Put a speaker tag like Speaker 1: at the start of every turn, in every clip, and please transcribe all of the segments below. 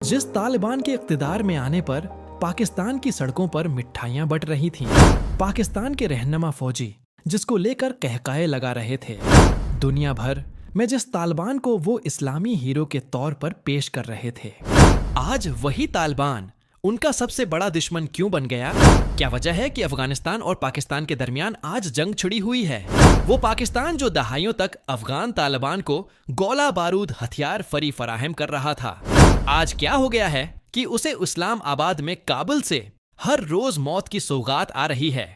Speaker 1: जिस तालिबान के इख्तिदार में आने पर पाकिस्तान की सड़कों पर मिठाइयां बंट रही थीं, पाकिस्तान के रहनुमा फौजी जिसको लेकर कहकाए लगा रहे थे, दुनिया भर में जिस तालिबान को वो इस्लामी हीरो के तौर पर पेश कर रहे थे, आज वही तालिबान उनका सबसे बड़ा दुश्मन क्यों बन गया? क्या वजह है कि अफगानिस्तान और पाकिस्तान के दरमियान आज जंग छिड़ी हुई है? वो पाकिस्तान जो दहाइयों तक अफगान तालिबान को गोला बारूद हथियार फराहम कर रहा था, आज क्या हो गया है कि उसे इस्लामाबाद में काबुल से हर रोज मौत की सौगात आ रही है।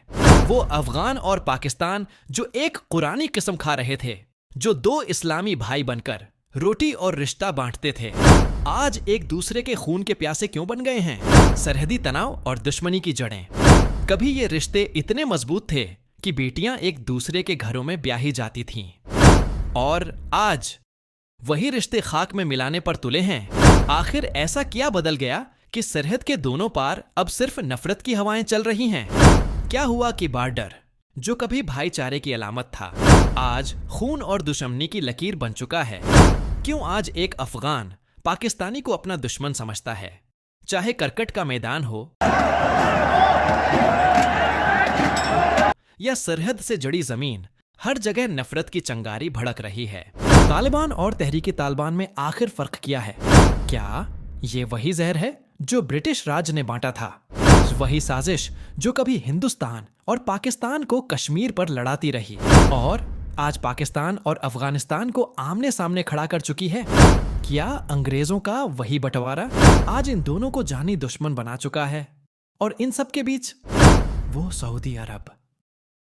Speaker 1: वो अफगान और पाकिस्तान जो एक कुरानी किस्म खा रहे थे, जो दो इस्लामी भाई बनकर रोटी और रिश्ता बांटते थे, आज एक दूसरे के खून के प्यासे क्यों बन गए हैं? सरहदी तनाव और दुश्मनी की जड़ें। कभी ये रिश्ते इतने मजबूत थे कि बेटियां एक दूसरे के घरों में ब्याही जाती थीं, और आज वही रिश्ते खाक में मिलाने पर तुले हैं। आखिर ऐसा क्या बदल गया कि सरहद के दोनों पार अब सिर्फ नफरत की हवाएं चल रही हैं? क्या हुआ कि बॉर्डर जो कभी भाईचारे की अलामत था, आज खून और दुश्मनी की लकीर बन चुका है? क्यों आज एक अफगान पाकिस्तानी को अपना दुश्मन समझता है, चाहे करकट का मैदान हो या सरहद से जड़ी जमीन, हर जगह नफरत की चिंगारी भड़क रही है। तालिबान और तहरीक तालिबान में आखिर फर्क क्या है? क्या ये वही जहर है जो ब्रिटिश राज ने बांटा था? वही साजिश जो कभी हिंदुस्तान और पाकिस्तान को कश्मीर पर लड़ाती रही और आज पाकिस्तान और अफगानिस्तान को आमने सामने खड़ा कर चुकी है? क्या अंग्रेजों का वही बंटवारा आज इन दोनों को जानी दुश्मन बना चुका है? और इन सब के बीच वो सऊदी अरब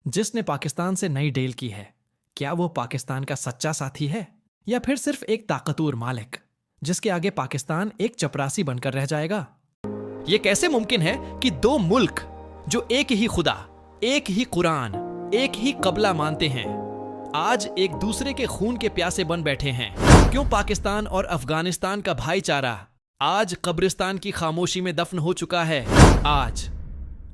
Speaker 1: जिसने पाकिस्तान से नई डील की है, क्या वो पाकिस्तान का सच्चा साथी है या फिर सिर्फ एक ताकतवर मालिक जिसके आगे पाकिस्तान एक चपरासी बनकर रह जाएगा? ये कैसे मुमकिन है कि दो मुल्क जो एक ही खुदा, एक ही कुरान, एक ही कबला मानते हैं, आज एक दूसरे के खून के प्यासे बन बैठे हैं? क्यों पाकिस्तान और अफगानिस्तान का भाईचारा आज कब्रिस्तान की खामोशी में दफन हो चुका है? आज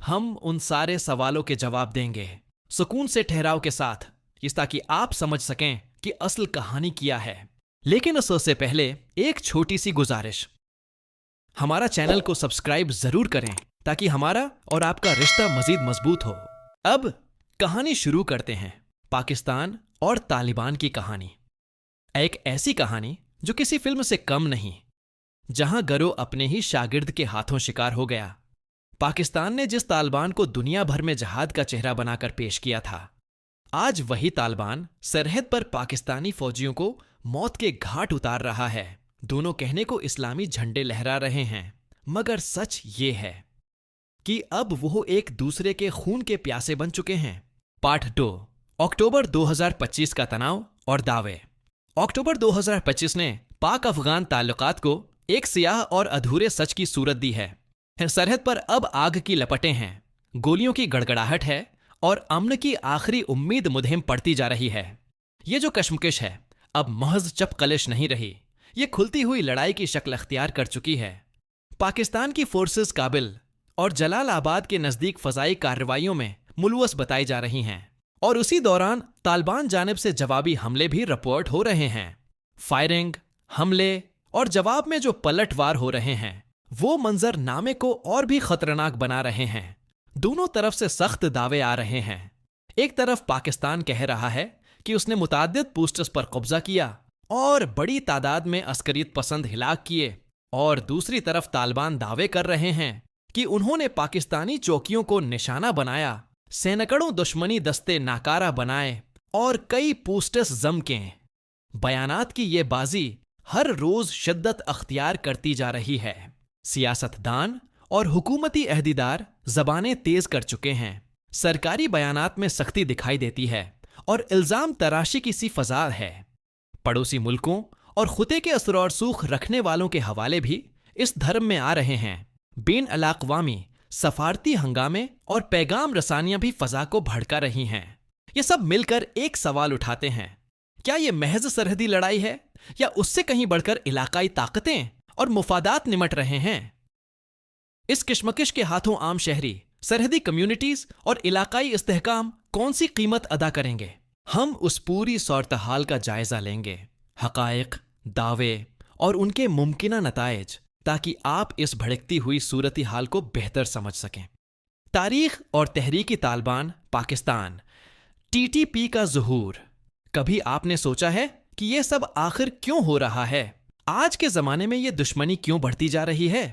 Speaker 1: हम उन सारे सवालों के जवाब देंगे, सुकून से ठहराव के साथ, इस ताकि आप समझ सकें कि असल कहानी क्या है। लेकिन उससे पहले एक छोटी सी गुजारिश, हमारा चैनल को सब्सक्राइब जरूर करें ताकि हमारा और आपका रिश्ता मजीद मजबूत हो। अब कहानी शुरू करते हैं। पाकिस्तान और तालिबान की कहानी, एक ऐसी कहानी जो किसी फिल्म से कम नहीं, जहां गरो अपने ही शागिर्द के हाथों शिकार हो गया। पाकिस्तान ने जिस तालिबान को दुनिया भर में जहाद का चेहरा बनाकर पेश किया था, आज वही तालिबान सरहद पर पाकिस्तानी फौजियों को मौत के घाट उतार रहा है। दोनों कहने को इस्लामी झंडे लहरा रहे हैं, मगर सच ये है कि अब वो एक दूसरे के खून के प्यासे बन चुके हैं। पार्ट 2, अक्टूबर 2025 का तनाव और दावे। अक्टूबर 2025 ने पाक अफगान ताल्लुकात को एक सियाह और अधूरे सच की सूरत दी है। सरहद पर अब आग की लपटें हैं, गोलियों की गड़गड़ाहट है और अमन की आखिरी उम्मीद मुधेम पड़ती जा रही है। ये जो कश्मकश है अब महज चपकलिश नहीं रही, ये खुलती हुई लड़ाई की शक्ल अख्तियार कर चुकी है। पाकिस्तान की फोर्सेस काबिल और जलालाबाद के नजदीक फजाई कार्रवाइयों में मुलवस बताई जा रही हैं, और उसी दौरान तालिबान जानिब से जवाबी हमले भी रिपोर्ट हो रहे हैं। फायरिंग, हमले और जवाब में जो पलटवार हो रहे हैं, वो मंजर नामे को और भी खतरनाक बना रहे हैं। दोनों तरफ से सख्त दावे आ रहे हैं। एक तरफ पाकिस्तान कह रहा है कि उसने मुताद्दिद पोस्टर्स पर कब्जा किया और बड़ी तादाद में अस्करियत पसंद हिलाक किए, और दूसरी तरफ तालिबान दावे कर रहे हैं कि उन्होंने पाकिस्तानी चौकियों को निशाना बनाया, सैकड़ों दुश्मनी दस्ते नाकारा बनाए और कई पोस्टर्स जमके। बयानात की ये बाजी हर रोज शिद्दत अख्तियार करती जा रही है। सियासतदान और हुकूमती अहदेदार जबानें तेज कर चुके हैं। सरकारी बयानात में सख्ती दिखाई देती है और इल्जाम तराशी की सी फजा है। पड़ोसी मुल्कों और खुदे के असर और सूख रखने वालों के हवाले भी इस धर्म में आ रहे हैं। बेन अलाक़वामी सफारती हंगामे और पैगाम रसानियां भी फजा को भड़का रही हैं। ये सब मिलकर एक सवाल उठाते हैं, क्या ये महज सरहदी लड़ाई है या उससे कहीं बढ़कर इलाकाई ताकतें और मुफादात निमट रहे हैं? इस किश्मकिश के हाथों आम शहरी, सरहदी कम्युनिटीज और इलाकाई इस्तेहकाम कौन सी कीमत अदा करेंगे? हम उस पूरी सूरत-हाल का जायजा लेंगे। हकायक, दावे और उनके मुमकिना नताइज ताकि आप इस भड़कती हुई सूरती हाल को बेहतर समझ सकें। तारीख और तहरीकी तालिबान पाकिस्तान, टीटीपी का ज़ुहूर। कभी आपने सोचा है कि यह सब आखिर क्यों हो रहा है? आज के जमाने में यह दुश्मनी क्यों बढ़ती जा रही है?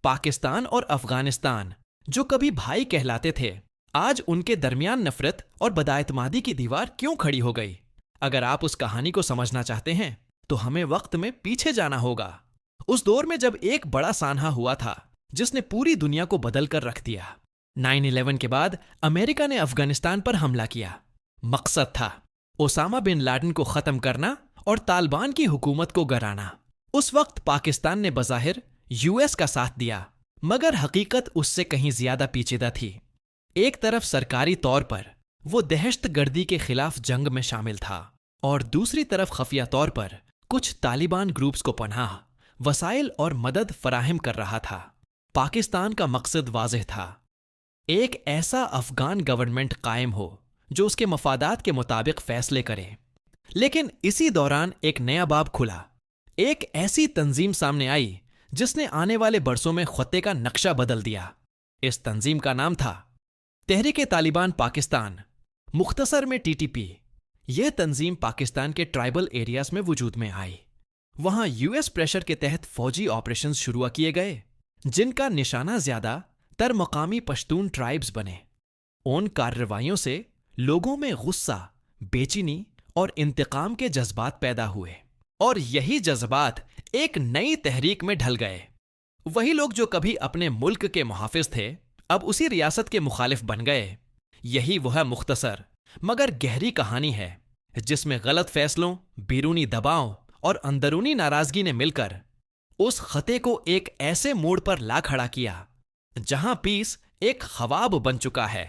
Speaker 1: पाकिस्तान और अफगानिस्तान, जो कभी भाई कहलाते थे, आज उनके दरमियान नफरत और बदायतमादी की दीवार क्यों खड़ी हो गई? अगर आप उस कहानी को समझना चाहते हैं तो हमें वक्त में पीछे जाना होगा, उस दौर में जब एक बड़ा सानहा हुआ था जिसने पूरी दुनिया को बदल कर रख दिया। 9/11 के बाद अमेरिका ने अफगानिस्तान पर हमला किया। मकसद था ओसामा बिन लादेन को खत्म करना और तालिबान की हुकूमत को गिराना। उस वक्त पाकिस्तान ने बज़ाहिर यूएस का साथ दिया, मगर हकीकत उससे कहीं ज्यादा पेचीदा थी। एक तरफ सरकारी तौर पर वो दहशतगर्दी के खिलाफ जंग में शामिल था और दूसरी तरफ खफिया तौर पर कुछ तालिबान ग्रुप्स को पनाह, वसाइल और मदद फराहम कर रहा था। पाकिस्तान का मकसद वाज़ेह था, एक ऐसा अफगान गवर्नमेंट कायम हो जो उसके मफादात के मुताबिक फैसले करे। लेकिन इसी दौरान एक नया बाब खुला। एक ऐसी तंजीम सामने आई जिसने आने वाले बरसों में खत्ते का नक्शा बदल दिया। इस तंजीम का नाम था तहरीके तालिबान पाकिस्तान, मुख्तसर में टीटीपी। यह तंजीम पाकिस्तान के ट्राइबल एरियाज में वजूद में आई। वहां यूएस प्रेशर के तहत फौजी ऑपरेशंस शुरू किए गए, जिनका निशाना ज्यादा तर मकामी पश्तून ट्राइब्स बने। उन कार्रवाइयों से लोगों में गुस्सा, बेचैनी और इंतकाम के जज्बात पैदा हुए और यही जज्बात एक नई तहरीक में ढल गए। वही लोग जो कभी अपने मुल्क के मुहाफिज थे, अब उसी रियासत के मुखालिफ बन गए। यही वह मुख्तसर मगर गहरी कहानी है जिसमें गलत फैसलों, बैरूनी दबाव और अंदरूनी नाराजगी ने मिलकर उस खते को एक ऐसे मोड़ पर ला खड़ा किया जहां पीस एक ख्वाब बन चुका है